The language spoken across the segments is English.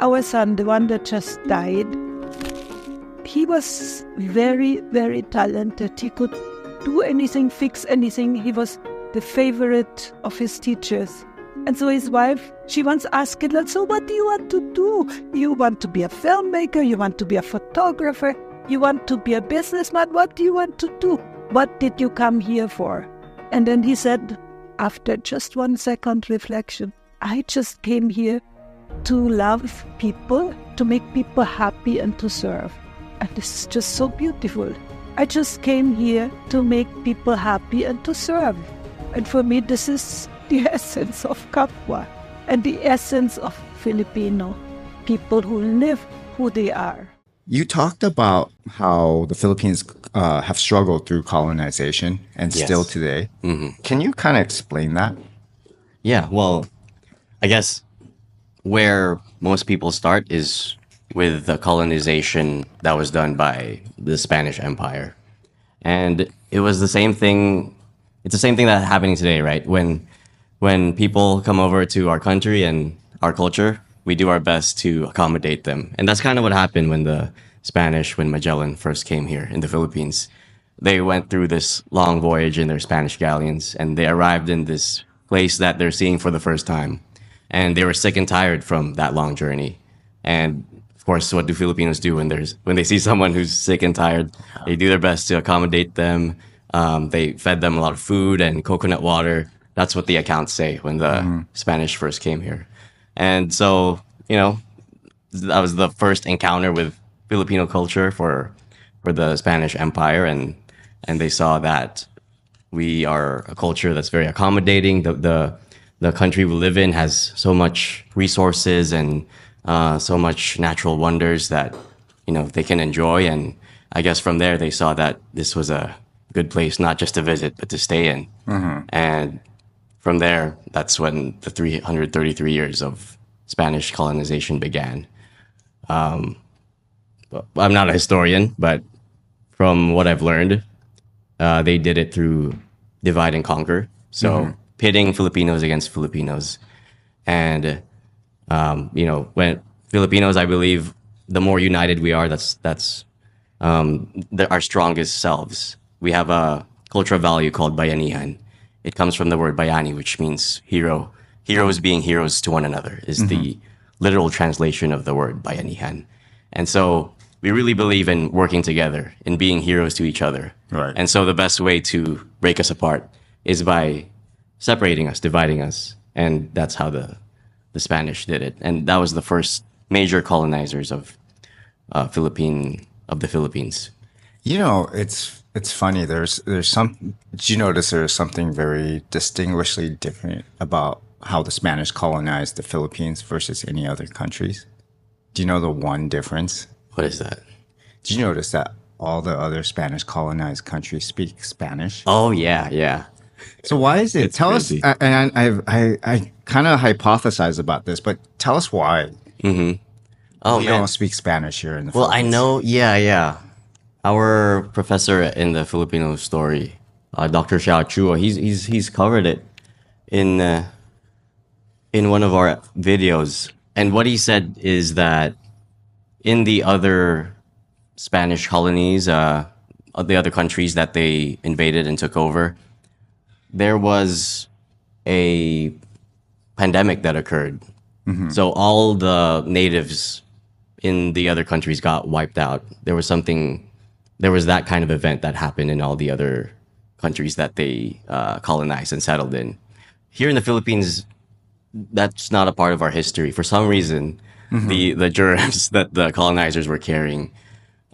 Our son, the one that just died, he was very, very talented. He could do anything, fix anything. He was the favorite of his teachers. And so his wife, she once asked him, so what do you want to do? You want to be a filmmaker? You want to be a photographer? You want to be a businessman? What do you want to do? What did you come here for? And then he said, after just 1 second reflection, I just came here to love people, to make people happy and to serve. And this is just so beautiful. I just came here to make people happy and to serve. And for me, this is the essence of Kapwa and the essence of Filipino people who live who they are. You talked about how the Philippines have struggled through colonization and still today. Mm-hmm. Can you kind of explain that? Yeah, well, I guess where most people start is with the colonization that was done by the Spanish Empire. And it was the same thing. It's the same thing that's happening today, right? When people come over to our country and our culture, we do our best to accommodate them. And that's kind of what happened when the Spanish, when Magellan first came here in the Philippines. They went through this long voyage in their Spanish galleons, and they arrived in this place that they're seeing for the first time. And they were sick and tired from that long journey. And of course, what do Filipinos do when they see someone who's sick and tired? They do their best to accommodate them. They fed them a lot of food and coconut water. That's what the accounts say when the Spanish first came here. And so, that was the first encounter with Filipino culture for the Spanish Empire. And they saw that we are a culture that's very accommodating. The country we live in has so much resources and so much natural wonders that, they can enjoy. And I guess from there, they saw that this was a good place, not just to visit, but to stay in. Mm-hmm. And from there, that's when the 333 years of Spanish colonization began. I'm not a historian, but from what I've learned, they did it through divide and conquer. So pitting Filipinos against Filipinos. And, when Filipinos, I believe, the more united we are, that's our strongest selves. We have a cultural value called bayanihan. It comes from the word bayani, which means hero. Heroes being heroes to one another is the literal translation of the word bayanihan. And so we really believe in working together, in being heroes to each other. Right. And so the best way to break us apart is by separating us, dividing us. And that's how the Spanish did it. And that was the first major colonizers of the Philippines. It's funny. There's some. Did you notice there's something very distinguishingly different about how the Spanish colonized the Philippines versus any other countries? Do you know the one difference? What is that? Did you notice that all the other Spanish colonized countries speak Spanish? Oh yeah. So why is it? It's tell crazy. us. And I kind of hypothesize about this, but tell us why. Mm-hmm. Oh, we don't speak Spanish here in the Philippines. Philippines. I know. Yeah. Our professor in the Filipino Story, Dr. Xiao Chua, he's covered it in one of our videos. And what he said is that in the other Spanish colonies, the other countries that they invaded and took over, there was a pandemic that occurred. Mm-hmm. So all the natives in the other countries got wiped out. There was that kind of event that happened in all the other countries that they colonized and settled in. Here in the Philippines, that's not a part of our history. For some reason, the germs that the colonizers were carrying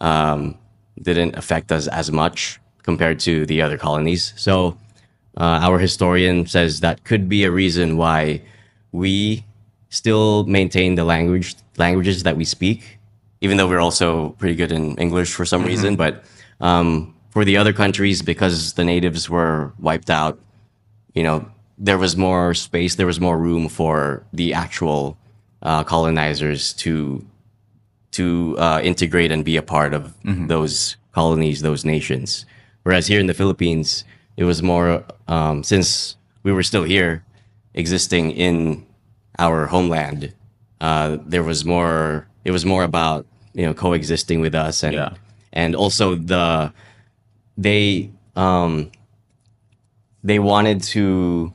didn't affect us as much compared to the other colonies. So our historian says that could be a reason why we still maintain the languages that we speak, even though we're also pretty good in English for some reason. But for the other countries, because the natives were wiped out, there was more space, there was more room for the actual colonizers to integrate and be a part of those colonies, those nations. Whereas here in the Philippines, it was more, since we were still here, existing in our homeland, there was more. It was more about coexisting with us, and Yeah. and also they they wanted to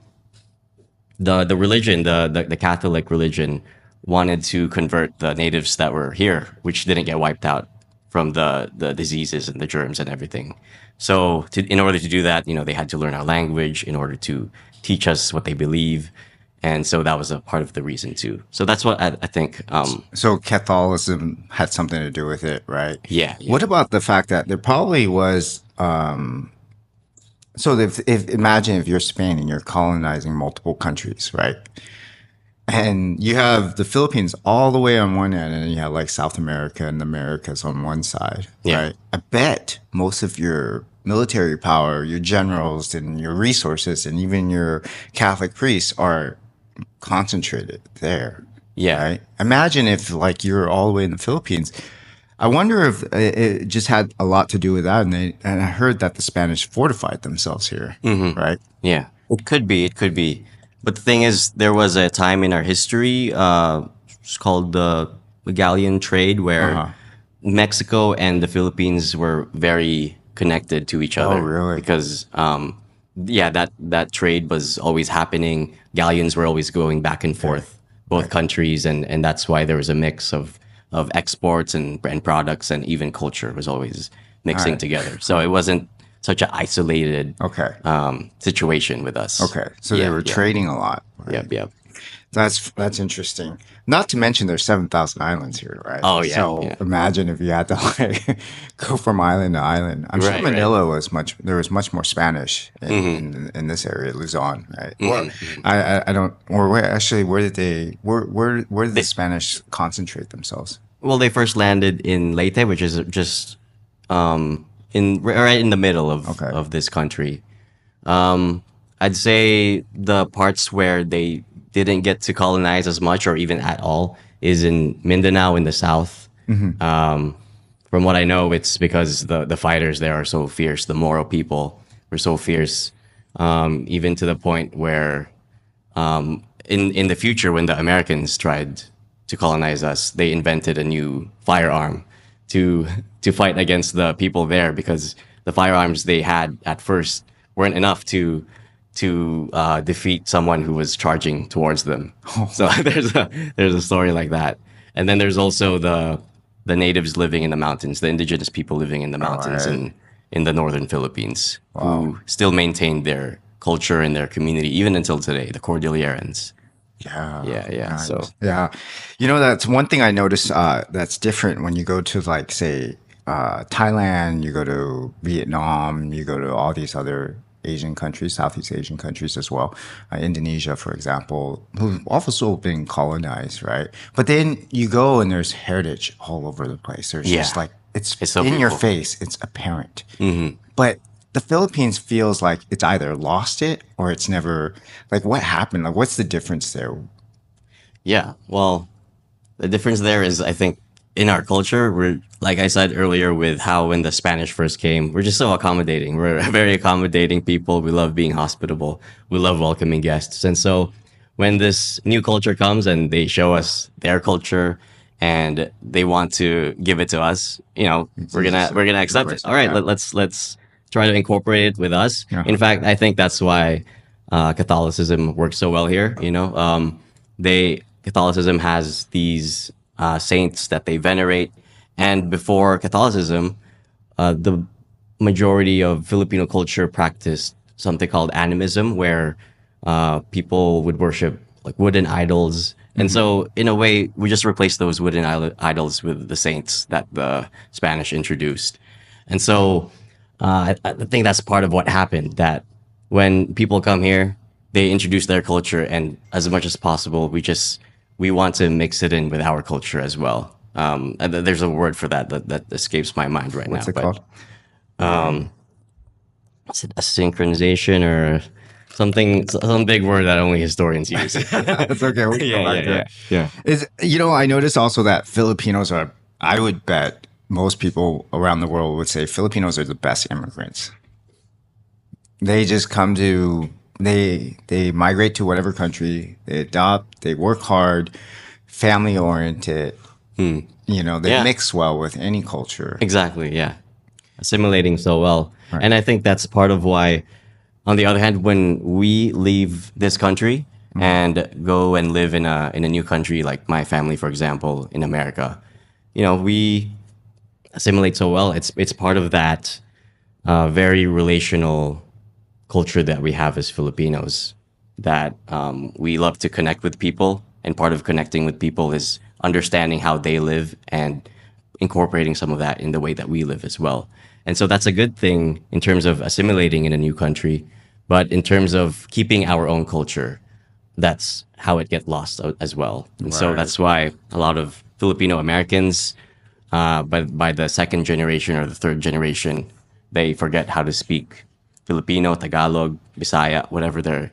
the religion, the Catholic religion, wanted to convert the natives that were here, which didn't get wiped out from the diseases and the germs and everything. So in order to do that, they had to learn our language in order to teach us what they believe, and so that was a part of the reason too. So that's what I think. So Catholicism had something to do with it, right? Yeah, yeah. What about the fact that there probably was? So if imagine if you're Spain and you're colonizing multiple countries, right? And you have the Philippines all the way on one end, and then you have like South America and the Americas on one side, Yeah. right? I bet most of your military power, your generals and your resources, and even your Catholic priests are concentrated there. Yeah. Right. Imagine if like you're all the way in the Philippines. I wonder if it just had a lot to do with that. And I heard that the Spanish fortified themselves here. Right. Yeah, it could be. It could be. But the thing is, there was a time in our history, it's called the galleon trade, where Uh-huh. Mexico and the Philippines were very connected to each other. really? Because, yeah, that trade was always happening. Galleons were always going back and forth, both countries, and that's why there was a mix of exports and products, and even culture was always mixing right. together. So it wasn't such an isolated Okay. situation with us. Okay. So they were trading a lot. Right? Yep, yep. That's interesting. Not to mention there's 7,000 islands here, right? Oh, yeah, So yeah. imagine if you had to like go from island to island. I'm sure Right, right. Manila there was much more Spanish in this area, Luzon, right? Or I don't, or where did the Spanish concentrate themselves? Well, they first landed in Leyte, which is just right in the middle Okay. of this country. I'd say the parts where they didn't get to colonize as much or even at all is in Mindanao in the south. From what I know, it's because the fighters there are so fierce. The Moro people were so fierce, even to the point where in the future, when the Americans tried to colonize us, they invented a new firearm to fight against the people there, because the firearms they had at first weren't enough to defeat someone who was charging towards them. So there's a story like that, and then there's also the natives living in the mountains, the indigenous people living in the mountains right. in the northern Philippines, who still maintain their culture and their community even until today. The Cordillerans. Yeah. Yeah. Nice. So Yeah. That's one thing I noticed that's different when you go to like say Thailand, you go to Vietnam, you go to all these other Asian countries, Southeast Asian countries as well. Indonesia, for example, who've also been colonized, right? But then you go and there's heritage all over the place. There's just like it's so in your beautiful. face, it's apparent. But the Philippines feels like it's either lost it or it's never like what happened? Like what's the difference there? yeah, well, the difference there is, I think, in our culture, we're, like I said earlier, with how when the Spanish first came, we're just so accommodating. We're very accommodating people. We love being hospitable. We love welcoming guests. And so when this new culture comes and they show us their culture and they want to give it to us, we're gonna accept it. All right, let's try to incorporate it with us. In fact, I think that's why Catholicism works so well here. Catholicism has these saints that they venerate, and before Catholicism, the majority of Filipino culture practiced something called animism, where people would worship like wooden idols. And so, in a way, we just replaced those wooden idols with the saints that the Spanish introduced. And so, I think that's part of what happened. That when people come here, they introduce their culture, and as much as possible, we want to mix it in with our culture as well. And there's a word for that escapes my mind right What's now. it called? Is it a synchronization or something? Some big word that only historians use. That's okay. We can come back to it. yeah. I noticed also that Filipinos are, I would bet most people around the world would say Filipinos are the best immigrants. They just come to, they migrate to whatever country, they adopt, they work hard, family oriented. They Yeah. mix well with any culture. Exactly. Yeah. Assimilating so well. Right. And I think that's part of why, on the other hand, when we leave this country and go and live in a new country, like my family, for example, in America, we assimilate so well. It's part of that very relational culture that we have as Filipinos, that we love to connect with people, and part of connecting with people is understanding how they live and incorporating some of that in the way that we live as well. And so that's a good thing in terms of assimilating in a new country, but in terms of keeping our own culture, that's how it get lost as well. And so Right. that's why a lot of Filipino-Americans, by the second generation or the third generation, they forget how to speak Filipino, Tagalog, Bisaya, whatever their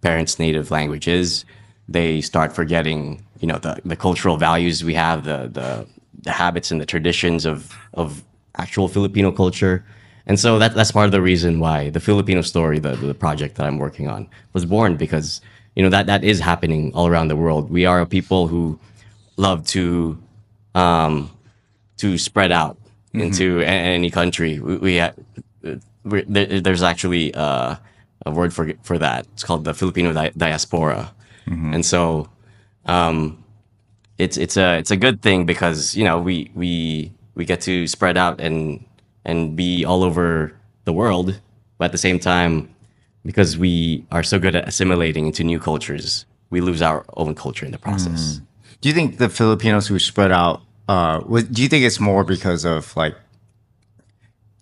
parents' native language is. They start forgetting, the cultural values we have, the habits and the traditions of actual Filipino culture. And so that's part of the reason why the Filipino Story, the project that I'm working on, was born, because that is happening all around the world. We are a people who love to spread out into any country. There's actually a word for that. It's called the Filipino diaspora, and so it's a good thing, because we get to spread out and be all over the world, but at the same time, because we are so good at assimilating into new cultures, we lose our own culture in the process. Do you think the Filipinos who spread out, do you think it's more because of like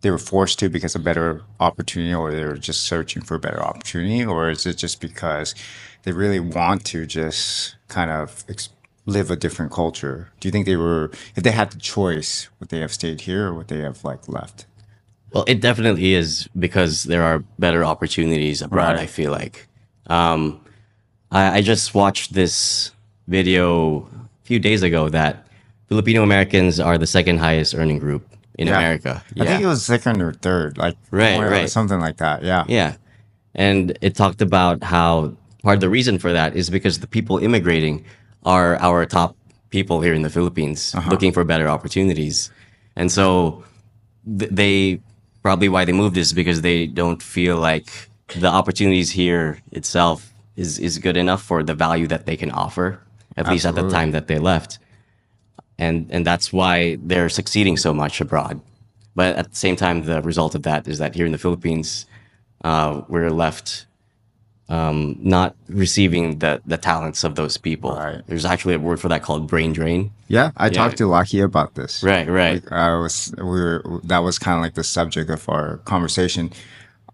they were forced to because of better opportunity, or they were just searching for a better opportunity, or is it just because they really want to just kind of live a different culture? Do you think if they had the choice, would they have stayed here or would they have like left? Well, it definitely is because there are better opportunities abroad, Right. I feel like. I just watched this video a few days ago that Filipino Americans are the second highest earning group in Yeah. America. I think it was second or third, like Right. something like that. Yeah. Yeah. And it talked about how part of the reason for that is because the people immigrating are our top people here in the Philippines looking for better opportunities. And so they probably why they moved is because they don't feel like the opportunities here itself is good enough for the value that they can offer, at least at the Absolutely. time that they left. And that's why they're succeeding so much abroad. But at the same time, the result of that is that here in the Philippines, we're left not receiving the talents of those people. Right. There's actually a word for that called brain drain. Yeah, I talked to Lucky about this. Right. That was kind of like the subject of our conversation.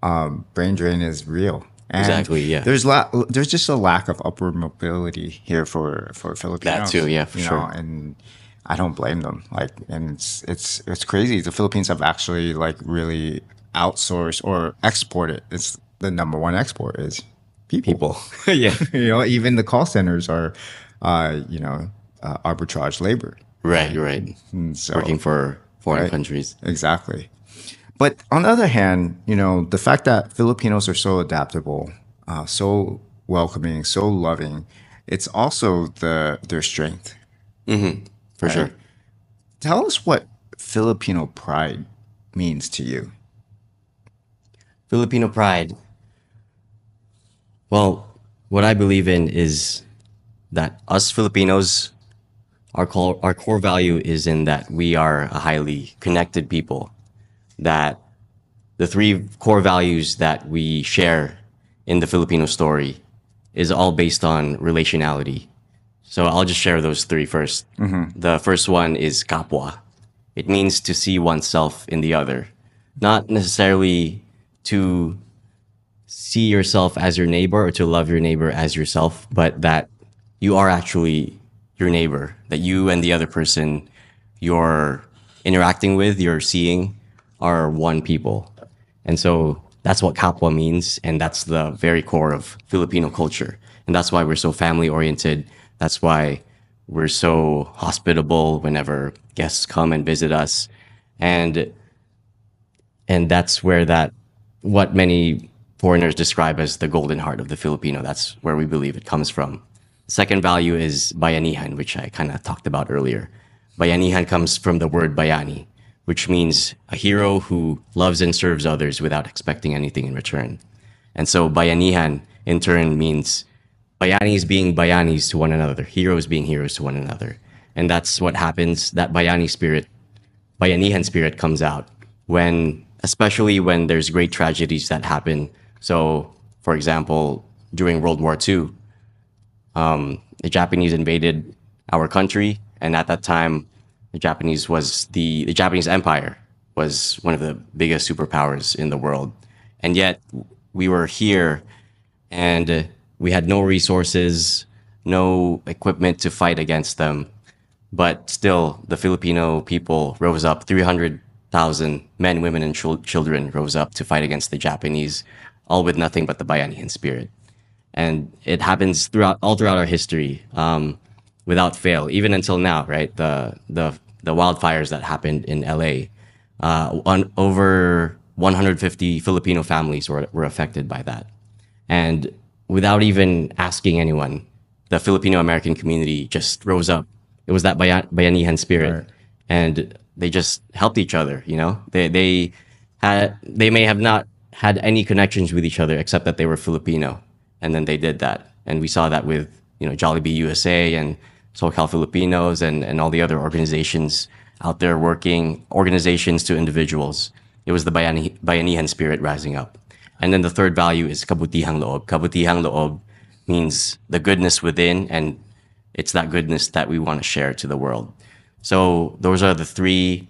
Brain drain is real. And Exactly, yeah. There's just a lack of upward mobility here for Filipinos. That too, yeah, for you sure. know, and I don't blame them. Like, and it's crazy. The Philippines have actually like really outsourced or exported. It's the number one export is people. Yeah. Even the call centers are, arbitrage labor. Right. And so, Working for foreign Right. countries. Exactly. But on the other hand, the fact that Filipinos are so adaptable, so welcoming, so loving, it's also their strength. For sure. Tell us what Filipino pride means to you. Filipino pride. Well, what I believe in is that us Filipinos, our core value is in that we are a highly connected people. That the three core values that we share in the Filipino story is all based on relationality. So I'll just share those three first. The first one is kapwa. It means to see oneself in the other, not necessarily to see yourself as your neighbor or to love your neighbor as yourself, but that you are actually your neighbor, that you and the other person you're interacting with, you're seeing, are one people. And so that's what kapwa means, and that's the very core of Filipino culture. And that's why we're so family oriented. That's why we're so hospitable whenever guests come and visit us. And that's where what many foreigners describe as the golden heart of the Filipino. That's where we believe it comes from. second value is bayanihan, which I kind of talked about earlier. Bayanihan comes from the word bayani, which means a hero who loves and serves others without expecting anything in return. And so bayanihan in turn means bayanis being bayanis to one another, heroes being heroes to one another. And that's what happens. That bayanihan spirit comes out especially when there's great tragedies that happen. So, for example, during World War II, the Japanese invaded our country, and at that time, the Japanese Empire was one of the biggest superpowers in the world, and yet we were here, and we had no resources, no equipment to fight against them. But still, the Filipino people rose up. 300,000 men, women, and children rose up to fight against the Japanese, all with nothing but the Bayanihan spirit. And it happens all throughout our history, without fail, even until now. Right, the wildfires that happened in LA, over 150 Filipino families were affected by that, and without even asking anyone, the Filipino-American community just rose up. It was that bayanihan spirit, right. And they just helped each other. You know, they may have not had any connections with each other except that they were Filipino, and then they did that. And we saw that with Jollibee USA and SoCal Filipinos and all the other organizations out there working, organizations to individuals. It was the bayanihan spirit rising up. And then the third value is kabutihang loob. Kabutihang loob means the goodness within, and it's that goodness that we want to share to the world. So those are the three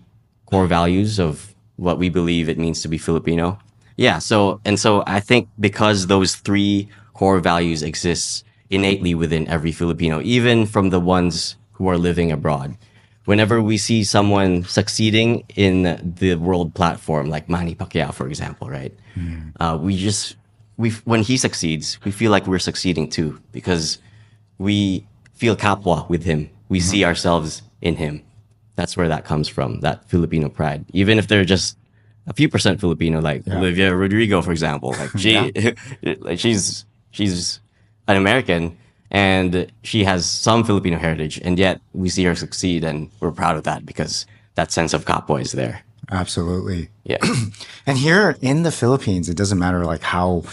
core values of what we believe it means to be Filipino. Yeah, so I think because those three core values exist innately within every Filipino, even from the ones who are living abroad. Whenever we see someone succeeding in the world platform, like Manny Pacquiao, for example, right? When he succeeds, we feel like we're succeeding too, because we feel kapwa with him. We see ourselves in him. That's where that comes from, that Filipino pride. Even if they're just a few percent Filipino, like Olivia Rodrigo, for example. Like she's an American, and she has some Filipino heritage, and yet we see her succeed, and we're proud of that because that sense of kapwa is there. Absolutely. Yeah. And here in the Philippines, it doesn't matter like how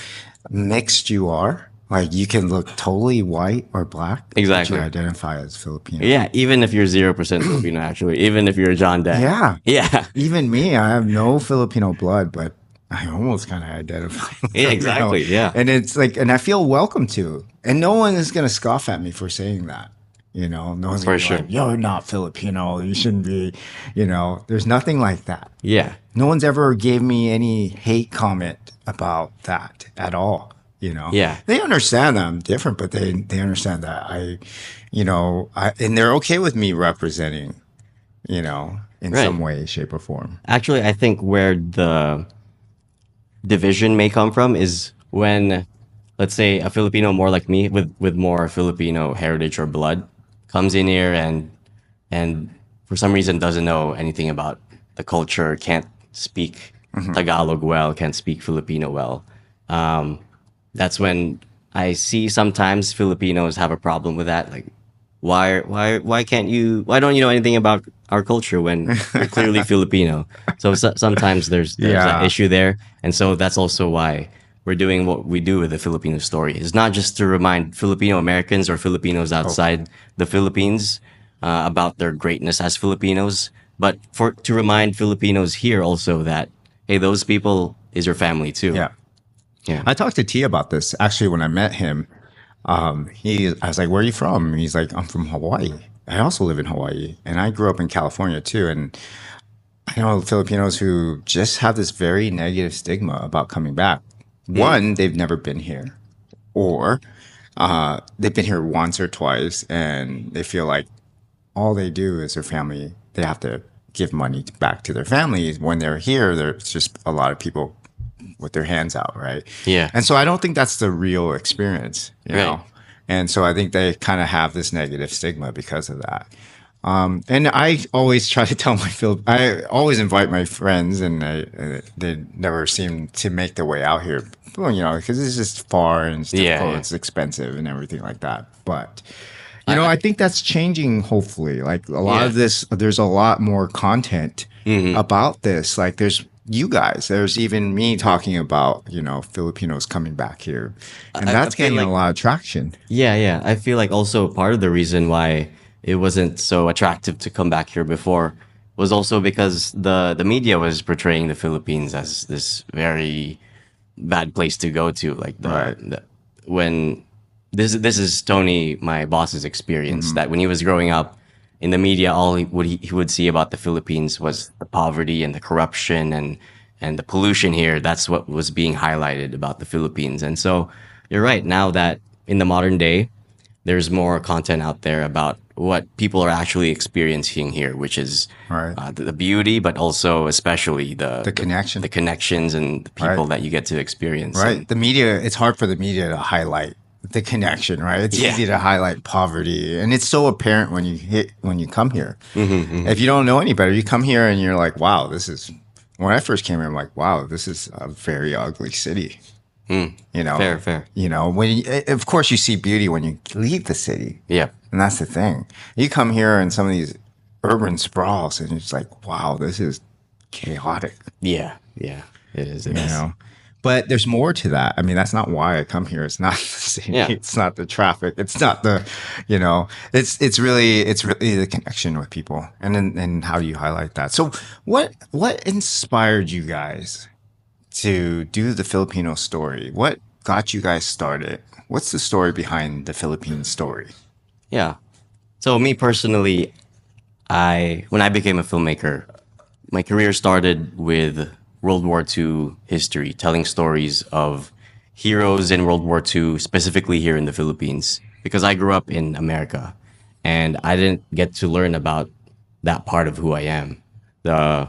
mixed you are. Like you can look totally white or black. Exactly. But you identify as Filipino. Yeah, even if you're 0% Filipino, actually, even if you're John Deck. Yeah. Yeah. Even me, I have no Filipino blood, but I almost kind of identify. Yeah, exactly. Yeah. And it's like, and I feel welcome to. And no one is going to scoff at me for saying that. No one's for gonna be sure. like, you're not Filipino. You shouldn't be, there's nothing like that. Yeah. No one's ever gave me any hate comment about that at all. Yeah. They understand that I'm different, but they understand that and they're okay with me representing, in Right. some way, shape, or form. Actually, I think where the division may come from is when, let's say, a Filipino more like me with more Filipino heritage or blood comes in here and for some reason doesn't know anything about the culture, can't speak Tagalog well, can't speak Filipino well. That's when I see sometimes Filipinos have a problem with that. Like, why don't you know anything about our culture when you're clearly Filipino? So sometimes there's that issue there. And so that's also why we're doing what we do with the Filipino Story. It's not just to remind Filipino-Americans or Filipinos outside the Philippines about their greatness as Filipinos, but to remind Filipinos here also that, hey, those people is your family too. Yeah. Yeah. I talked to T about this actually when I met him. I was like, "Where are you from?" And he's like, "I'm from Hawaii. I also live in Hawaii, and I grew up in California too." And I know Filipinos who just have this very negative stigma about coming back. One, they've never been here, or they've been here once or twice, and they feel like all they do is their family. They have to give money back to their families. When they're here, there's just a lot of people with their hands out, right? Yeah. And so I don't think that's the real experience, you Right. know? And so I think they kind of have this negative stigma because of that. And I always try to tell I always invite my friends, and they never seem to make their way out here. Well, because it's just far and it's Yeah, difficult, yeah. it's expensive and everything like that. But I I think that's changing. Hopefully, like a lot yeah. of this, there's a lot more content about this. Like there's you guys, there's even me talking about Filipinos coming back here, and I that's feel getting a like lot of traction. yeah, yeah. I feel like also part of the reason why it wasn't so attractive to come back here before was also because the media was portraying the Philippines as this very bad place to go to. Like Right. when this is Tony, my boss's experience. That when he was growing up in the media, all he would see about the Philippines was the poverty and the corruption and the pollution here. That's what was being highlighted about the Philippines. And so you're right. Now that in the modern day, there's more content out there about what people are actually experiencing here, which is Right. the beauty, but also especially The connection. the connections and the people Right. that you get to experience. Right. The media, it's hard for the media to highlight the connection, right? It's Yeah. easy to highlight poverty. And it's so apparent when you come here. If you don't know any better, you come here and you're like, wow, when I first came here, I'm like, wow, this is a very ugly city. Fair. Of course you see beauty when you leave the city. Yeah. And that's the thing. You come here in some of these urban sprawls and it's like, wow, this is chaotic. Yeah. Yeah. It is. It you is. know but there's more to that. I mean, that's not why I come here. It's not the city. Yeah. It's not the traffic. It's not the it's really the connection with people. And how do you highlight that? So what inspired you guys to do the Filipino story? What got you guys started? What's the story behind the Philippine story? Yeah. So me personally, when I became a filmmaker, my career started with World War II history, telling stories of heroes in World War II, specifically here in the Philippines, because I grew up in America and I didn't get to learn about that part of who I am. The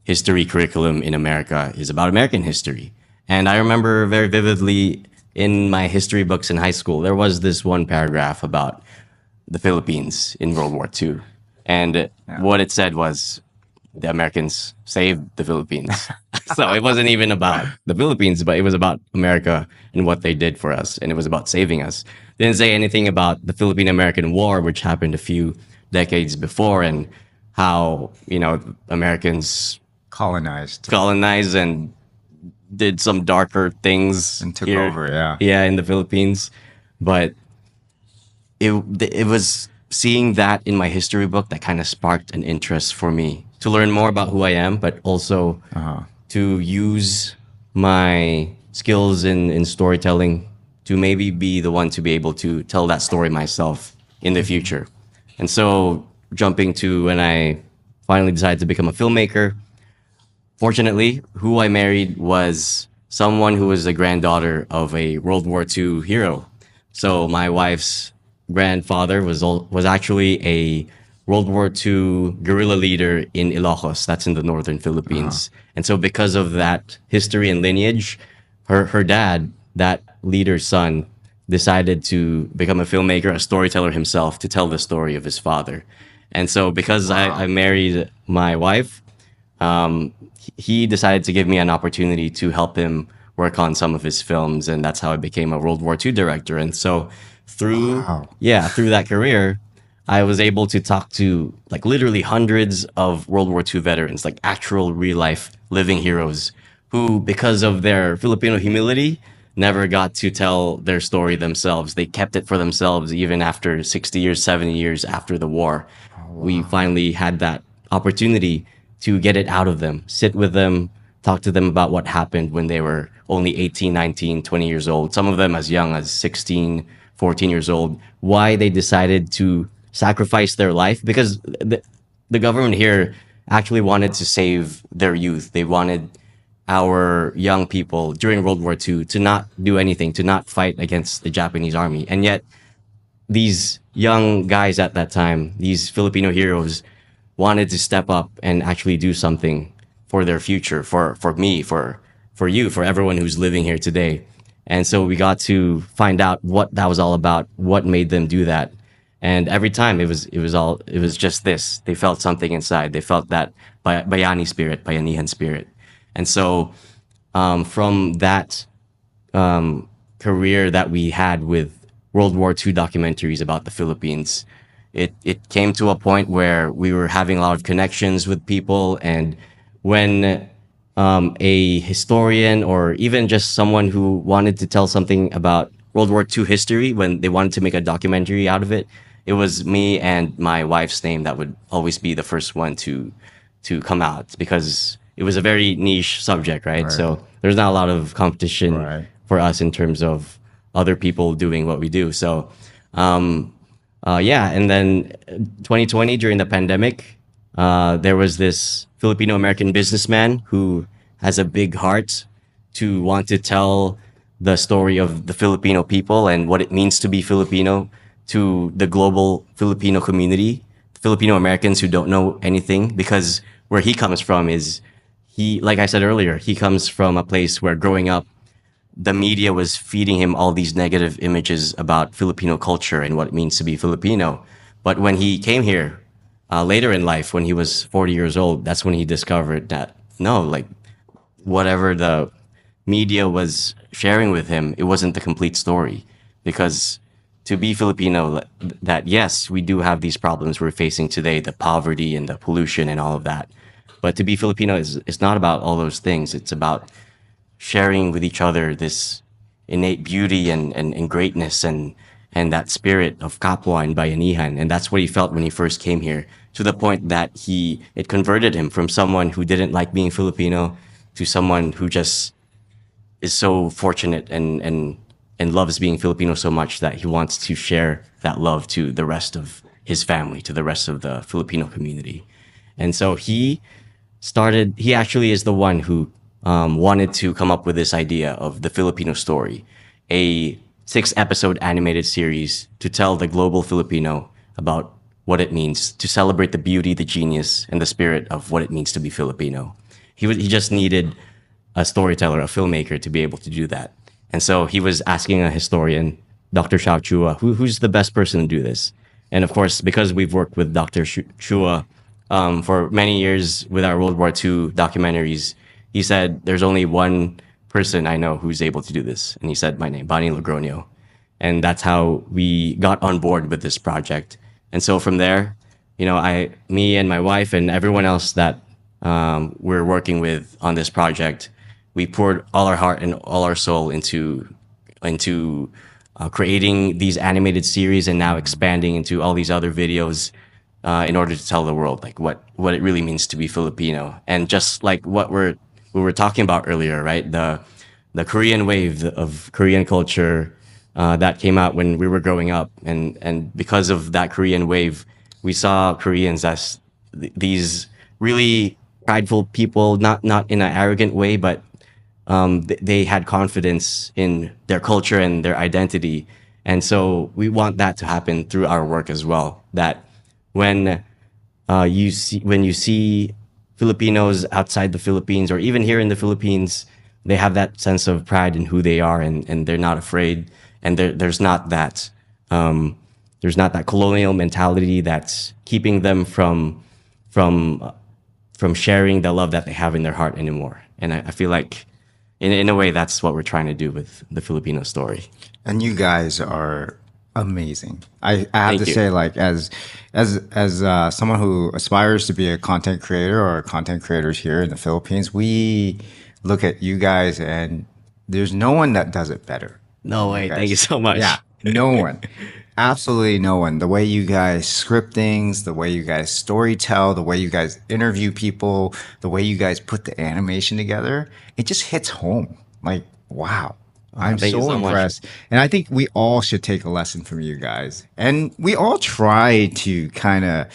history curriculum in America is about American history. And I remember very vividly in my history books in high school, there was this one paragraph about the Philippines in World War II. And what it said was the Americans saved the Philippines. So it wasn't even about the Philippines, but it was about America and what they did for us. And it was about saving us. Didn't say anything about the Filipino-American War, which happened a few decades before, and how, Americans Colonized and did some darker things and took here. over. Yeah. Yeah, in the Philippines. But it was seeing that in my history book that kind of sparked an interest for me to learn more about who I am, but also to use my skills in storytelling to maybe be the one to be able to tell that story myself in the future. And so jumping to when I finally decided to become a filmmaker, fortunately, who I married was someone who was the granddaughter of a World War II hero. So my wife's grandfather was actually a World War II guerrilla leader in Ilocos. That's in the northern Philippines. And so because of that history and lineage, her dad, that leader's son, decided to become a filmmaker, a storyteller himself, to tell the story of his father. And so because I married my wife, he decided to give me an opportunity to help him work on some of his films. And that's how I became a World War II director. And so through that career, I was able to talk to like literally hundreds of World War II veterans, like actual real life living heroes who, because of their Filipino humility, never got to tell their story themselves. They kept it for themselves even after 60 years, 70 years after the war. We finally had that opportunity to get it out of them, sit with them, talk to them about what happened when they were only 18, 19, 20 years old. Some of them as young as 16, 14 years old, why they decided to sacrifice their life, because the government here actually wanted to save their youth. They wanted our young people during World War II to not do anything, to not fight against the Japanese army. And yet these young guys at that time, these Filipino heroes, wanted to step up and actually do something for their future, for me, for you, for everyone who's living here today. And so we got to find out what that was all about, what made them do that. And every time it was just this. They felt something inside. They felt that bayani spirit, bayanihan spirit. And so from that career that we had with World War II documentaries about the Philippines, it came to a point where we were having a lot of connections with people. And when a historian or even just someone who wanted to tell something about World War II history, when they wanted to make a documentary out of it, it was me and my wife's name that would always be the first one to come out, because it was a very niche subject, right? So there's not a lot of competition for us in terms of other people doing what we do. So yeah, and then 2020 during the pandemic, there was this Filipino-American businessman who has a big heart to want to tell the story of the Filipino people and what it means to be Filipino to the global Filipino community, Filipino Americans who don't know anything. Because where he comes from is, like I said earlier, he comes from a place where growing up, the media was feeding him all these negative images about Filipino culture and what it means to be Filipino. But when he came here later in life, when he was 40 years old, that's when he discovered that no, like whatever the media was sharing with him, it wasn't the complete story. Because to be Filipino, that yes, we do have these problems we're facing today, the poverty and the pollution and all of that. But to be Filipino is not about all those things. It's about sharing with each other this innate beauty and greatness and that spirit of kapwa and bayanihan. And that's what he felt when he first came here, to the point that it converted him from someone who didn't like being Filipino to someone who just is so fortunate and loves being Filipino so much that he wants to share that love to the rest of his family, to the rest of the Filipino community. And so he actually is the one who wanted to come up with this idea of the Filipino Story, a 6-episode animated series to tell the global Filipino about what it means to celebrate the beauty, the genius, and the spirit of what it means to be Filipino. He just needed a storyteller, a filmmaker, to be able to do that. And so he was asking a historian, Dr. Xiao Chua, who's the best person to do this? And of course, because we've worked with Dr. Chua for many years with our World War II documentaries, he said, there's only one person I know who's able to do this. And he said my name, Bani Logrono. And that's how we got on board with this project. And so from there, me and my wife and everyone else that we're working with on this project, we poured all our heart and all our soul into creating these animated series, and now expanding into all these other videos in order to tell the world like what it really means to be Filipino. And just like what we were talking about earlier, right? The Korean wave of Korean culture that came out when we were growing up, and because of that Korean wave, we saw Koreans as these really prideful people, not in an arrogant way, but they had confidence in their culture and their identity. And so we want that to happen through our work as well. That when you see Filipinos outside the Philippines, or even here in the Philippines, they have that sense of pride in who they are, and they're not afraid. And there's not that colonial mentality that's keeping them from sharing the love that they have in their heart anymore. And I feel like, in a way, that's what we're trying to do with the Filipino Story. And you guys are amazing. I have Thank to you. say, like, as someone who aspires to be a content creator or content creators here in the Philippines, we look at you guys and there's no one that does it better. No way. Thank you so much. Yeah, no one. Absolutely no one. The way you guys script things, the way you guys story tell, the way you guys interview people, the way you guys put the animation together, it just hits home. Like, wow. I'm thank you so so much. impressed. And I think we all should take a lesson from you guys. And we all try to kind of,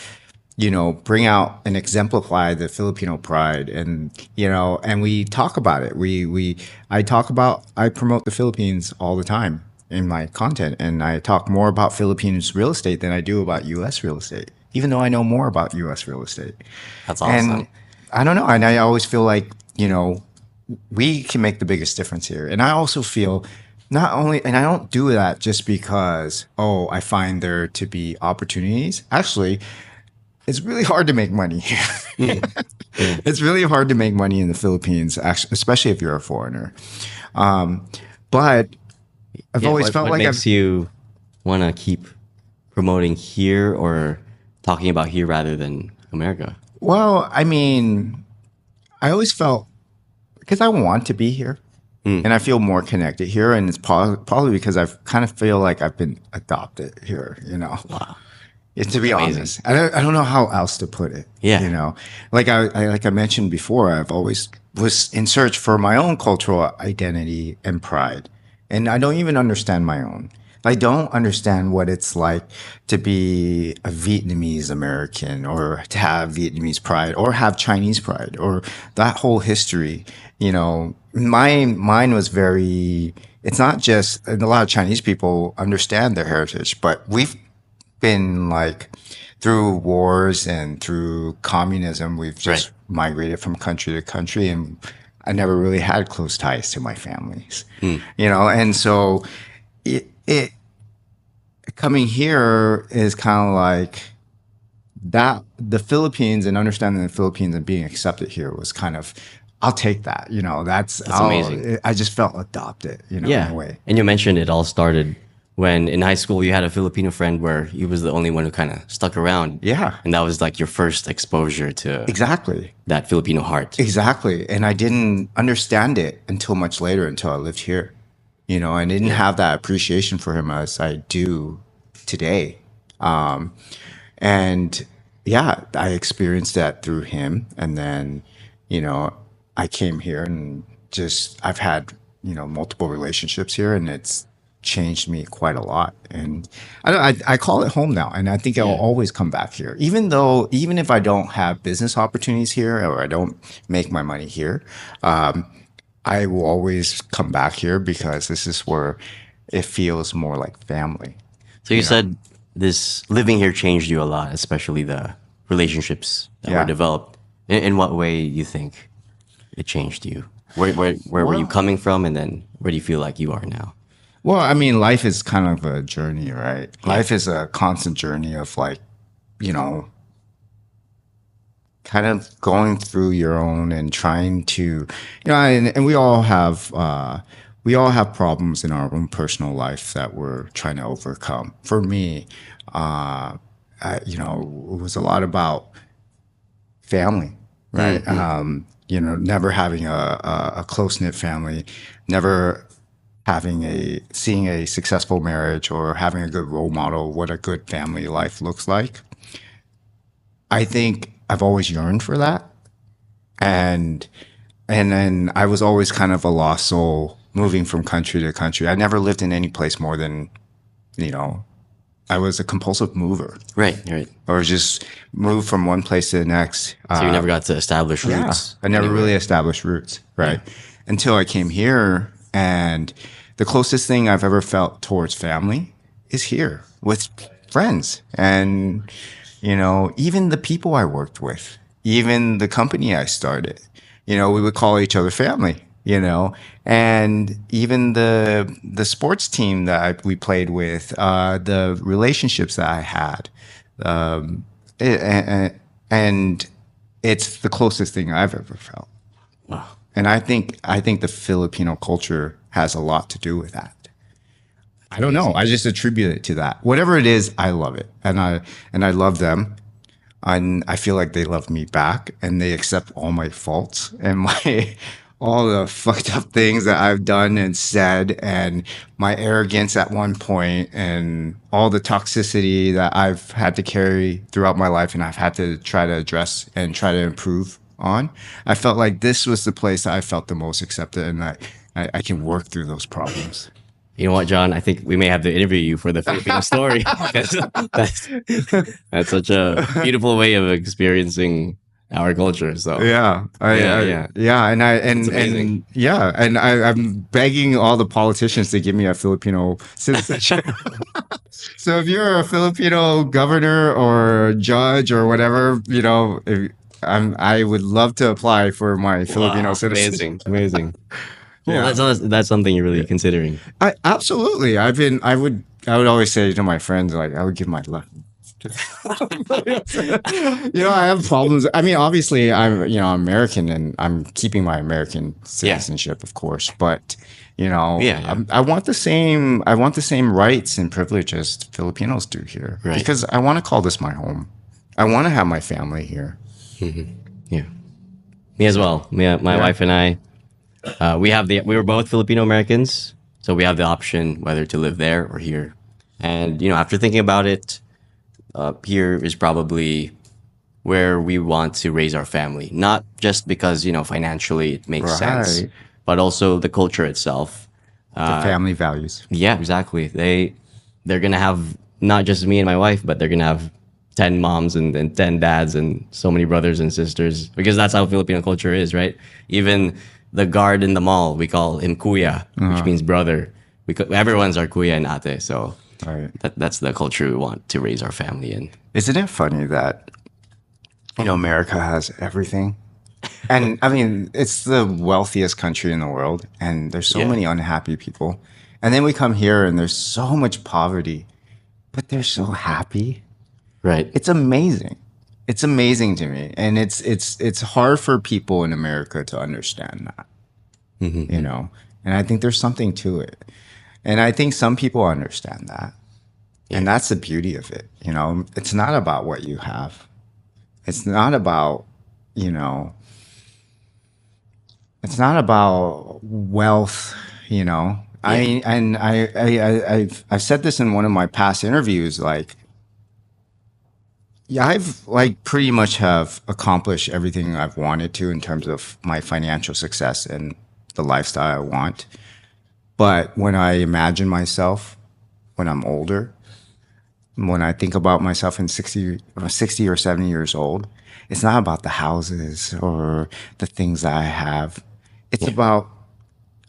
bring out and exemplify the Filipino pride, and and we talk about it. I promote the Philippines all the time in my content, and I talk more about Philippines real estate than I do about US real estate, even though I know more about US real estate. That's awesome. And I don't know, and I always feel like, we can make the biggest difference here. And I also feel not only, and I don't do that just because, oh, I find there to be opportunities. Actually, it's really hard to make money here. Yeah. It's really hard to make money in the Philippines, actually, especially if you're a foreigner. Um, but I've Yeah, always felt what like makes I've, you want to keep promoting here or talking about here rather than America? well, I mean, I always felt because I want to be here and I feel more connected here. And it's probably because I kind of feel like I've been adopted here, you know. Wow. To be Amazing. honest, I don't know how else to put it. Yeah. You know, like I mentioned before, I've always was in search for my own cultural identity and pride. And I don't even understand my own. I don't understand what it's like to be a Vietnamese American or to have Vietnamese pride or have Chinese pride or that whole history. You know, mine was very, it's not just, and a lot of Chinese people understand their heritage, but we've been like through wars and through communism, we've just migrated from country to country, and I never really had close ties to my families, you know, and so it coming here is kind of like that. The Philippines and understanding the Philippines and being accepted here was kind of, I'll take that, you know, that's amazing. I just felt adopted, you know, Yeah. in a way. And you mentioned it all started when in high school you had a Filipino friend where he was the only one who kind of stuck around. Yeah. And that was like your first exposure to Exactly. that Filipino heart. Exactly. And I didn't understand it until much later, until I lived here. You know, I didn't have that appreciation for him as I do today. And yeah, I experienced that through him. And then, you know, I came here and just, I've had, you know, multiple relationships here, and it's changed me quite a lot. And I call it home now. And I think I'll always come back here, even if I don't have business opportunities here or I don't make my money here, I will always come back here because this is where it feels more like family. So you said this living here changed you a lot, especially the relationships that Yeah. were developed. In what way you think it changed you? Where were you coming from, and then where do you feel like you are now? Well, I mean, life is kind of a journey, right? Life is a constant journey of like, you know, kind of going through your own and trying to, you know, and we all have problems in our own personal life that we're trying to overcome. For me, you know, it was a lot about family, right? You know, never having a close knit family, never seeing a successful marriage or having a good role model, what a good family life looks like. I think I've always yearned for that. And then I was always kind of a lost soul moving from country to country. I never lived in any place more than, you know, I was a compulsive mover. Right. Or just move from one place to the next. So you never got to establish roots. I never really established roots, right? Until I came here, and the closest thing I've ever felt towards family is here with friends. And, you know, even the people I worked with, even the company I started, you know, we would call each other family, you know, and even the sports team that we played with, the relationships that I had, and it's the closest thing I've ever felt. Wow. And I think the Filipino culture has a lot to do with that. I don't know. I just attribute it to that. Whatever it is, I love it, and I love them, and I feel like they love me back, and they accept all my faults and my all the fucked up things that I've done and said, and my arrogance at one point, and all the toxicity that I've had to carry throughout my life, and I've had to try to address and try to improve on. I felt like this was the place that I felt the most accepted, and I can work through those problems. You know what, John? I think we may have to interview you for the Filipino story. That's such a beautiful way of experiencing our culture. So Yeah, and I'm begging all the politicians to give me a Filipino citizenship. So if you're a Filipino governor or judge or whatever, you know, I would love to apply for my Filipino citizenship. amazing. Well, that's something you're really considering. Absolutely. I would always say to my friends, like, I would give my life. I have problems. I mean, obviously, I'm American, and I'm keeping my American citizenship, of course. But I want the same. I want the same rights and privilege as Filipinos do here, Right. because I want to call this my home. I want to have my family here. Yeah, me as well. My wife and I, we were both Filipino Americans, so we have the option whether to live there or here. And after thinking about it, here is probably where we want to raise our family. Not just because financially it makes sense, Right. but also the culture itself. The family values. Yeah, exactly. They're gonna have not just me and my wife, but they're gonna have 10 moms and 10 dads and so many brothers and sisters, because that's how Filipino culture is, right? Even the guard in the mall, we call him kuya, which means brother. Everyone's our kuya and ate, so Right. that's the culture we want to raise our family in. Isn't it funny that America has everything? And I mean, it's the wealthiest country in the world, and there's so Yeah. many unhappy people. And then we come here and there's so much poverty, but they're so happy. Right. It's amazing. It's amazing to me. And it's hard for people in America to understand that. And I think there's something to it. And I think some people understand that. And that's the beauty of it. It's not about what you have. It's not about, it's not about wealth, I mean, and I've said this in one of my past interviews, like, yeah, I've like pretty much have accomplished everything I've wanted to in terms of my financial success and the lifestyle I want. But when I imagine myself when I'm older, when I think about myself in 60 or 70 years old, it's not about the houses or the things that I have. It's about,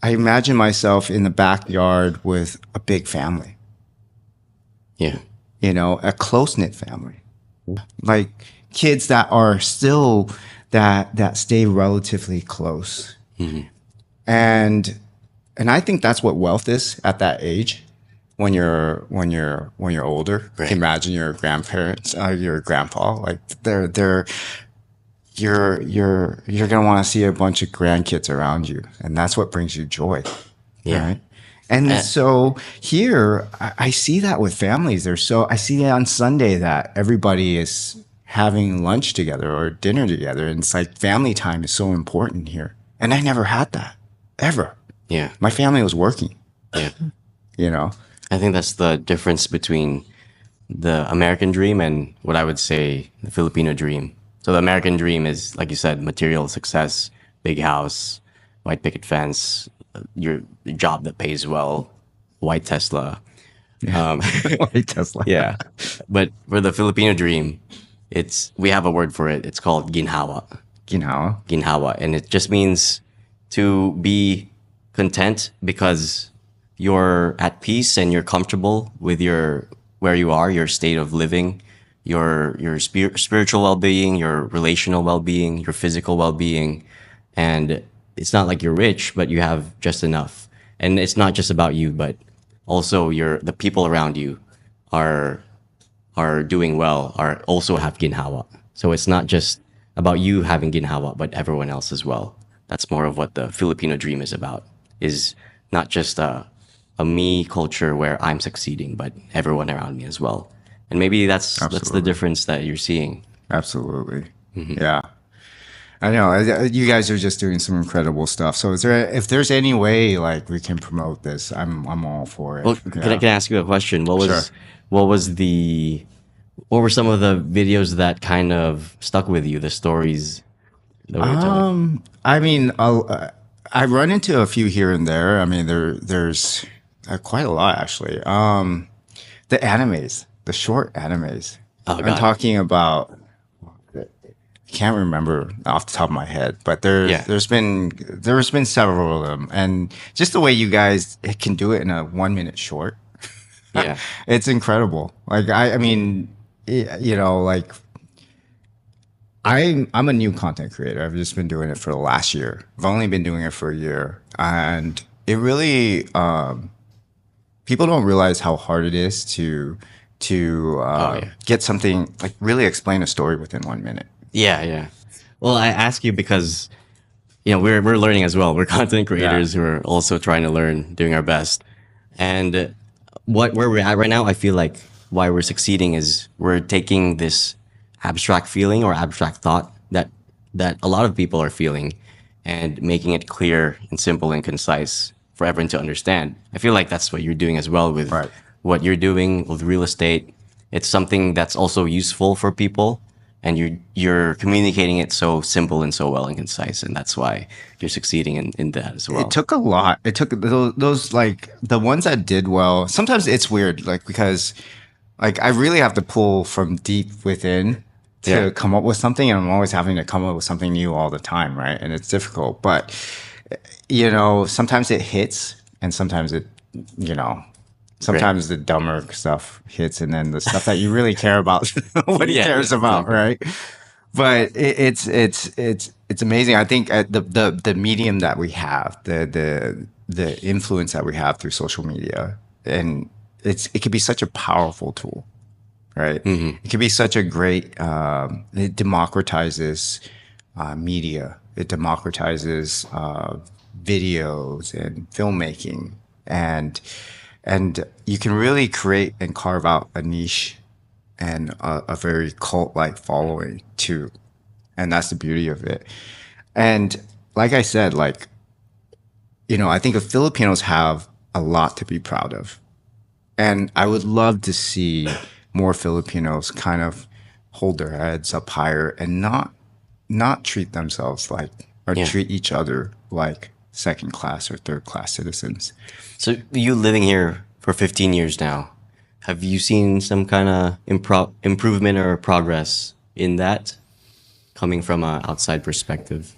I imagine myself in the backyard with a big family, Yeah. a close-knit family, like kids that are still, that stay relatively close. And I think that's what wealth is at that age. When you're older, Right. imagine your grandparents, your grandpa, like you're gonna want to see a bunch of grandkids around you, and that's what brings you joy. Yeah. Right. And so here, I see that with families. I see it on Sunday that everybody is having lunch together or dinner together, and it's like family time is so important here. And I never had that ever. Yeah. My family was working. Yeah. I think that's the difference between the American dream and what I would say the Filipino dream. So the American dream is, like you said, material success, big house, white picket fence, your job that pays well, white Tesla. White Tesla. Yeah. But for the Filipino dream, we have a word for it. It's called ginhawa. Ginhawa. And it just means to be content because you're at peace and you're comfortable with where you are, your state of living, your spiritual well-being, your relational well-being, your physical well-being. And it's not like you're rich, but you have just enough. And it's not just about you, but also the people around you are doing well, are also have ginhawa. So it's not just about you having ginhawa, but everyone else as well. That's more of what the Filipino dream is about, is not just a me culture where I'm succeeding, but everyone around me as well. And maybe that's the difference that you're seeing. Absolutely. Yeah. I know you guys are just doing some incredible stuff. So if there's any way like we can promote this, I'm all for it. Well, can I ask you a question? Sure. What were some of the videos that kind of stuck with you, the stories that we were telling? I mean, I run into a few here and there. I mean, there's quite a lot actually. The animes, the short animes. Oh, I'm God. talking about. I can't remember off the top of my head, but there's been several of them, and just the way you guys can do it in a 1 minute short. Yeah. It's incredible. Like I mean, like I'm a new content creator. I've just been doing it for the last year. I've only been doing it for a year, and it really people don't realize how hard it is to get something like really explain a story within 1 minute. Yeah, yeah. Well, I ask you because we're learning as well. We're content creators who are also trying to learn, doing our best. And where we're at right now, I feel like why we're succeeding is we're taking this abstract feeling or abstract thought that a lot of people are feeling and making it clear and simple and concise for everyone to understand. I feel like that's what you're doing as well with Right. what you're doing with real estate. It's something that's also useful for people, and you're communicating it so simple and so well and concise, and that's why you're succeeding in that as well. It took a lot. It took those like the ones that did well. Sometimes it's weird, like because like I really have to pull from deep within to come up with something, and I'm always having to come up with something new all the time, right? And it's difficult, but sometimes it hits, and sometimes sometimes the dumber stuff hits, and then the stuff that you really care about, nobody cares about, right? But it's amazing. I think the medium that we have, the influence that we have through social media, and it can be such a powerful tool, right? Mm-hmm. It can be such a great. It democratizes media. It democratizes videos and filmmaking, and you can really create and carve out a niche and a very cult-like following too. And that's the beauty of it. And like I said, I think the Filipinos have a lot to be proud of. And I would love to see more Filipinos kind of hold their heads up higher and not treat themselves treat each other like second class or third class citizens. So you living here for 15 years now, have you seen some kind of improvement or progress in that coming from an outside perspective?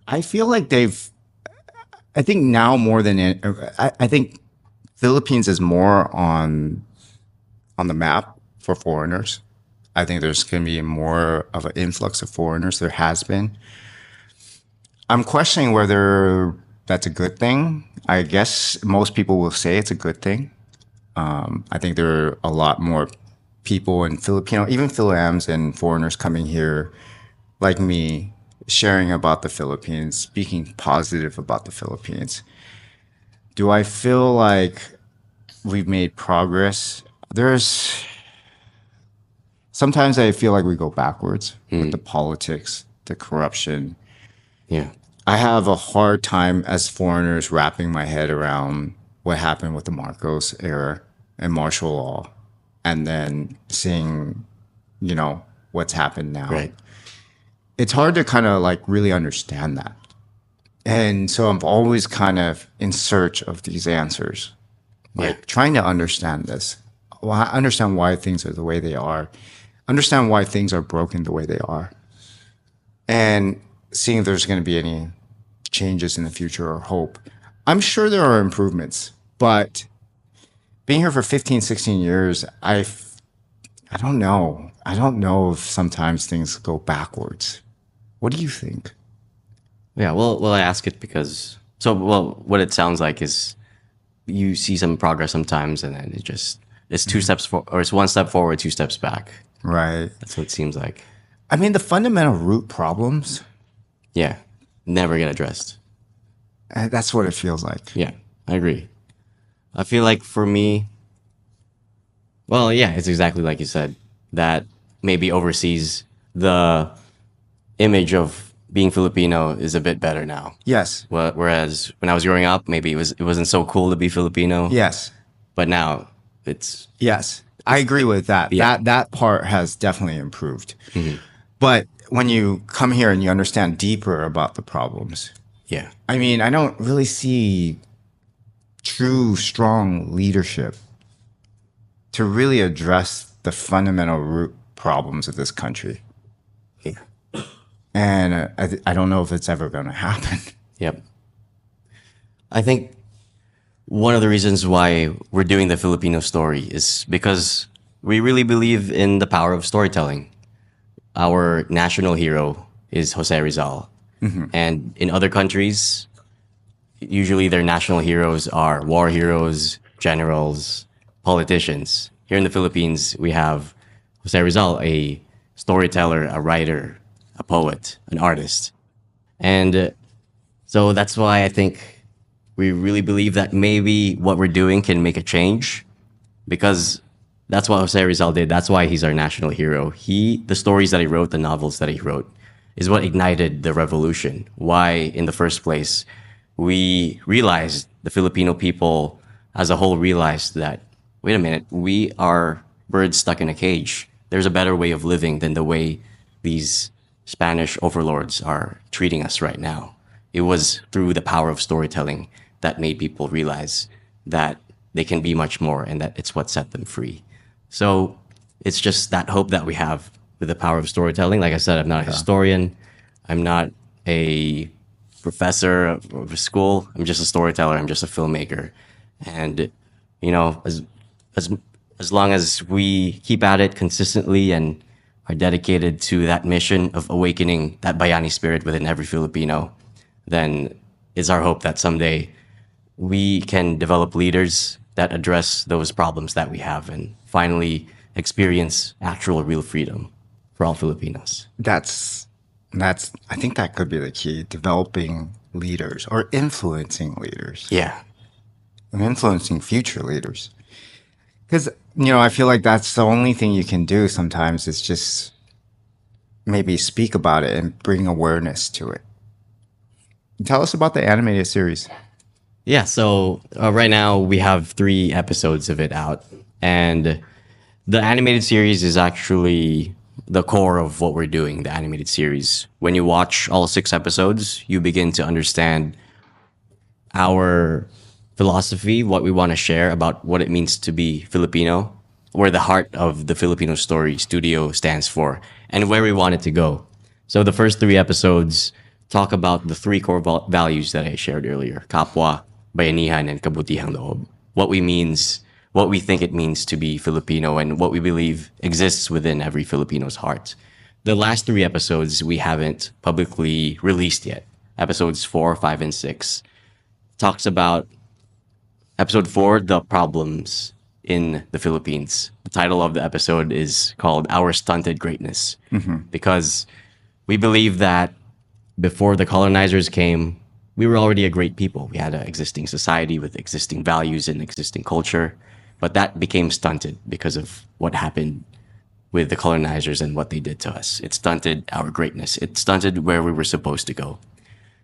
I feel like I think now more than I think Philippines is more on the map for foreigners. I think there's going to be more of an influx of foreigners. There has been. I'm questioning whether that's a good thing. I guess most people will say it's a good thing. I think there are a lot more people in Filipino, even Filiams and foreigners coming here like me, sharing about the Philippines, speaking positive about the Philippines. Do I feel like we've made progress? Sometimes I feel like we go backwards with the politics, the corruption. Yeah. I have a hard time as foreigners wrapping my head around what happened with the Marcos era and martial law, and then seeing, what's happened now. Right. It's hard to kind of really understand that. And so I'm always kind of in search of these answers, trying to understand this. Well, I understand why things are the way they are, understand why things are broken the way they are, and seeing if there's going to be any changes in the future or hope. I'm sure there are improvements, but being here for 15, 16 years, I don't know. I don't know if sometimes things go backwards. What do you think? Yeah, well, I ask it because what it sounds like is you see some progress sometimes, and then it's two steps or it's one step forward, two steps back. Right. That's what it seems like. I mean, the fundamental root problems. Yeah, never get addressed. That's what it feels like. Yeah, I agree. I feel like for me, well, yeah, it's exactly like you said, that maybe overseas the image of being Filipino is a bit better now. Yes. Whereas when I was growing up, maybe it wasn't so cool to be Filipino. Yes. But now it's yes. I agree with that. Yeah. That part has definitely improved. Mm-hmm. But when you come here and you understand deeper about the problems, yeah. I mean, I don't really see true, strong leadership to really address the fundamental root problems of this country. Yeah. And I don't know if it's ever going to happen. Yep. I think one of the reasons why we're doing the Filipino story is because we really believe in the power of storytelling. Our national hero is Jose Rizal. And in other countries, usually their national heroes are war heroes, generals, politicians. Here in the Philippines, we have Jose Rizal, a storyteller, a writer, a poet, an artist. And so that's why I think we really believe that maybe what we're doing can make a change because that's what Jose Rizal did. That's why he's our national hero. The stories that he wrote, the novels that he wrote, is what ignited the revolution. Why, in the first place, we realized the Filipino people as a whole realized that, wait a minute, we are birds stuck in a cage. There's a better way of living than the way these Spanish overlords are treating us right now. It was through the power of storytelling that made people realize that they can be much more and that it's what set them free. So it's just that hope that we have with the power of storytelling. Like I said, I'm not a historian. I'm not a professor of a school. I'm just a storyteller. I'm just a filmmaker. And, you know, as long as we keep at it consistently and are dedicated to that mission of awakening that Bayani spirit within every Filipino, then it's our hope that someday we can develop leaders that address those problems that we have and finally experience actual real freedom for all Filipinos. That's I think that could be the key, developing leaders or influencing leaders. Yeah. And influencing future leaders. Because, I feel like that's the only thing you can do sometimes is just maybe speak about it and bring awareness to it. Tell us about the animated series. Yeah, so right now we have 3 episodes of it out. And the animated series is actually the core of what we're doing, the animated series. When you watch all 6 episodes, you begin to understand our philosophy, what we want to share about what it means to be Filipino, where the heart of the Filipino Story studio stands for, and where we want it to go. So the first 3 episodes talk about the 3 core values that I shared earlier: kapwa, bayanihan, and kabutihang loob. What we think it means to be Filipino, and what we believe exists within every Filipino's heart. The last 3 episodes we haven't publicly released yet. Episodes 4, 5, and 6 talks about episode 4, the problems in the Philippines. The title of the episode is called Our Stunted Greatness, because we believe that before the colonizers came, we were already a great people. We had an existing society with existing values and existing culture, but that became stunted because of what happened with the colonizers and what they did to us. It stunted our greatness. It stunted where we were supposed to go.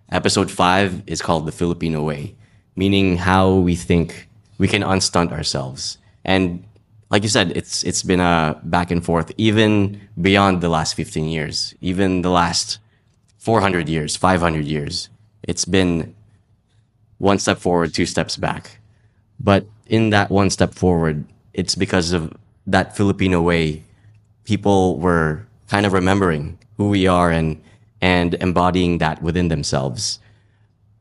Episode 5 is called The Filipino Way, meaning how we think we can unstunt ourselves. And like you said, it's been a back and forth, even beyond the last 15 years, even the last 400 years, 500 years. It's been 1 step forward, 2 steps back. But in that 1 step forward, it's because of that Filipino way. People were kind of remembering who we are and embodying that within themselves.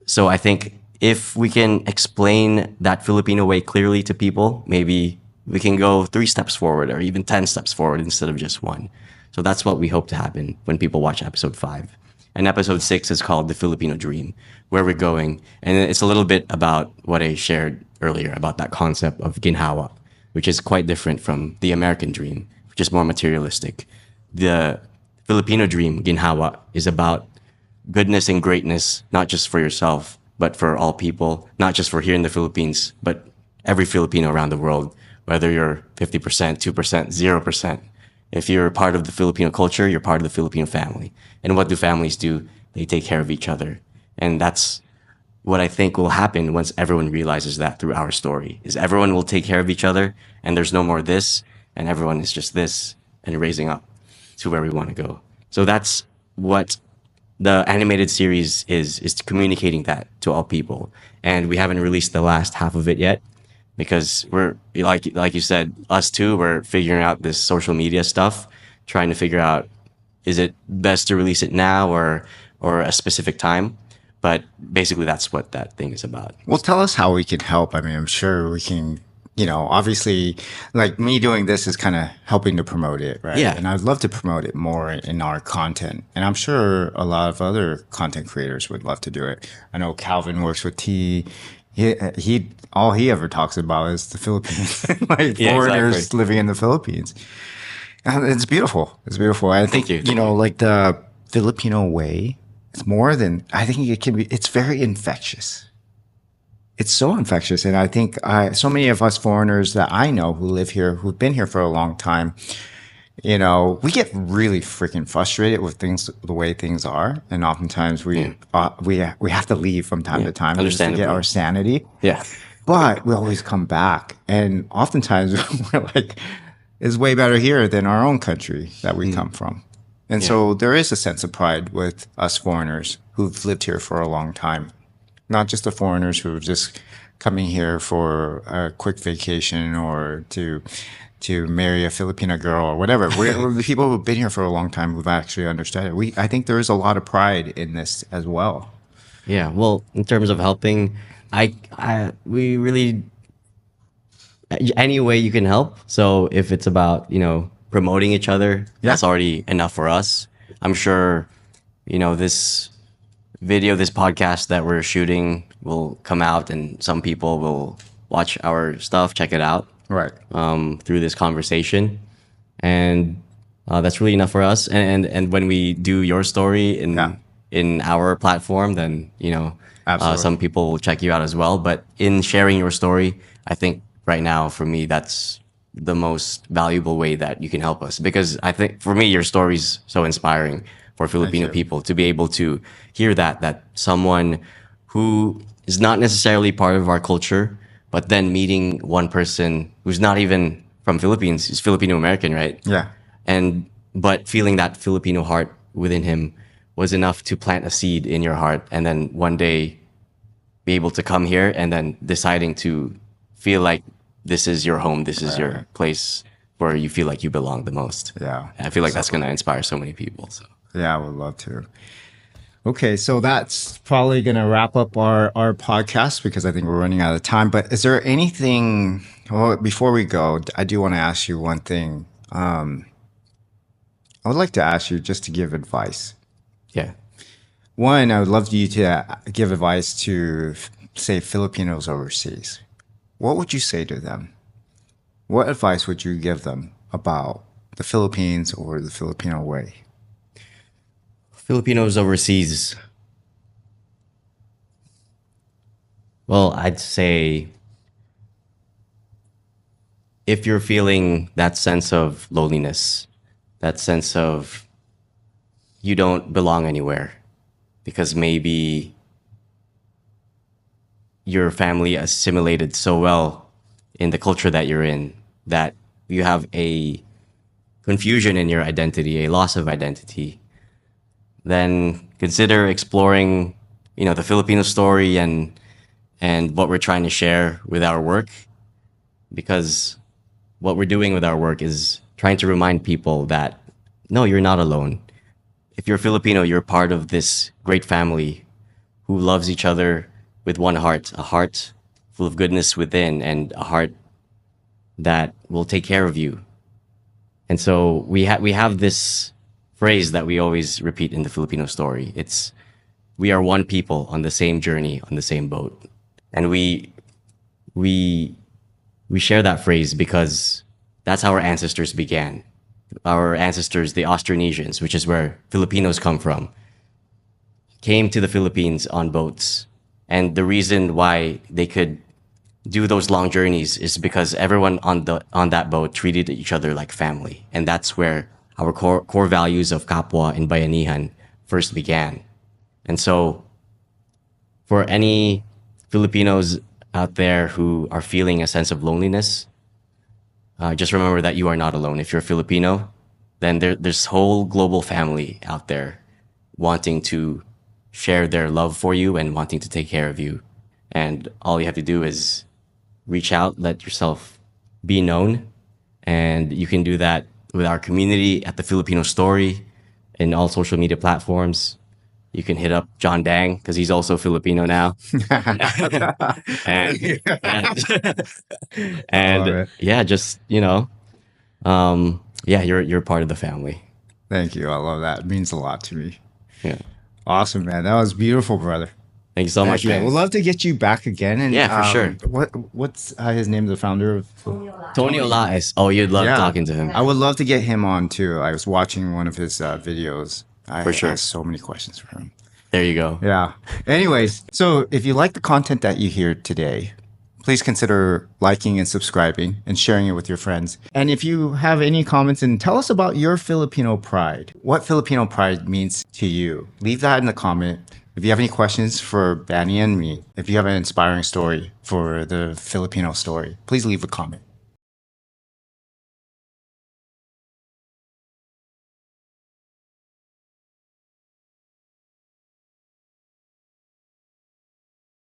So I think if we can explain that Filipino way clearly to people, maybe we can go 3 steps forward or even 10 steps forward instead of just 1. So that's what we hope to happen when people watch episode 5. And episode 6 is called The Filipino Dream, where we're going. And it's a little bit about what I shared earlier about that concept of Ginhawa, which is quite different from the American dream, which is more materialistic. The Filipino dream, Ginhawa, is about goodness and greatness, not just for yourself, but for all people, not just for here in the Philippines, but every Filipino around the world, whether you're 50%, 2%, 0%. If you're part of the Filipino culture, you're part of the Filipino family. And what do families do? They take care of each other. And that's what I think will happen once everyone realizes that through our story, is everyone will take care of each other and there's no more this and everyone is just this and raising up to where we want to go. So that's what the animated series is communicating that to all people. And we haven't released the last half of it yet because we're like you said, us too, we're figuring out this social media stuff, trying to figure out, is it best to release it now or a specific time? But basically, that's what that thing is about. Well, tell us how we can help. I mean, I'm sure we can, obviously, like me doing this is kind of helping to promote it, right? Yeah. And I'd love to promote it more in our content. And I'm sure a lot of other content creators would love to do it. I know Calvin works with T. He all he ever talks about is the Philippines, like Yeah, foreigners exactly. living in the Philippines. And it's beautiful. It's beautiful. I think, Thank you. like the Filipino way, it's more than, I think it can be, it's very infectious. It's so infectious. And I think so many of us foreigners that I know who live here, who've been here for a long time, we get really freaking frustrated with things, the way things are. And oftentimes we have to leave from time to time just to get understandably. our sanity. Yeah. But we always come back. And oftentimes we're like, it's way better here than our own country that we come from. And so there is a sense of pride with us foreigners who've lived here for a long time, not just the foreigners who are just coming here for a quick vacation or to marry a Filipino girl or whatever. We're the people who've been here for a long time who've actually understood it. I think there is a lot of pride in this as well. Yeah. Well, in terms of helping, we really, any way you can help. So if it's about, promoting each other, that's already enough for us. I'm sure, this video, this podcast that we're shooting will come out and some people will watch our stuff, check it out. Right. Through this conversation. And that's really enough for us. And when we do your story in our platform, then, Absolutely. some people will check you out as well. But in sharing your story, I think right now, for me, that's the most valuable way that you can help us. Because I think for me, your story is so inspiring for Filipino you. people to be able to hear that someone who is not necessarily part of our culture, but then meeting one person who's not even from Philippines, is Filipino-American, right? Yeah. But feeling that Filipino heart within him was enough to plant a seed in your heart, and then one day be able to come here and then deciding to feel like this is your home, this is your place where you feel like you belong the most. Yeah. I feel like that's going to inspire so many people. So Yeah, I would love to. Okay, so that's probably going to wrap up our podcast because I think we're running out of time. But is there anything, well, before we go, I do want to ask you one thing. I would like to ask you just to give advice. yeah. One, I would love you to give advice to, say, Filipinos overseas. What would you say to them? What advice would you give them about the Philippines or the Filipino way? Filipinos overseas. Well, I'd say if you're feeling that sense of loneliness, that sense of you don't belong anywhere because maybe your family assimilated so well in the culture that you're in that you have a confusion in your identity, a loss of identity, then consider exploring, the Filipino story and what we're trying to share with our work, because what we're doing with our work is trying to remind people that no, you're not alone. If you're Filipino, you're part of this great family who loves each other with one heart, a heart full of goodness within and a heart that will take care of you. And so we have this phrase that we always repeat in the Filipino story. It's, we are one people on the same journey, on the same boat. And we share that phrase because that's how our ancestors began. Our ancestors, the Austronesians, which is where Filipinos come from, came to the Philippines on boats. And the reason why they could do those long journeys is because everyone on that boat treated each other like family. And that's where our core values of kapwa and bayanihan first began. And so for any Filipinos out there who are feeling a sense of loneliness, just remember that you are not alone. If you're Filipino, then there's whole global family out there wanting to share their love for you and wanting to take care of you. And all you have to do is reach out, let yourself be known. And you can do that with our community at the Filipino Story in all social media platforms. you can hit up John Dang because he's also Filipino now. and love it. yeah, just yeah, you're part of the family. Thank you. I love that. It means a lot to me. Yeah. Awesome, man. That was beautiful, brother. Thank you so much, Yeah, man. we'd love to get you back again. And Yeah, for sure. What's his name? The founder of Tony Olaes. Oh, you'd love Yeah. talking to him. I would love to get him on too. I was watching one of his videos. For sure. I have so many questions for him. There you go. Yeah. Anyways, so if you like the content that you hear today, please consider liking and subscribing and sharing it with your friends. And if you have any comments, and tell us about your Filipino pride. What Filipino pride means to you. Leave that in the comment. If you have any questions for Bani and me, if you have an inspiring story for the Filipino story, please leave a comment.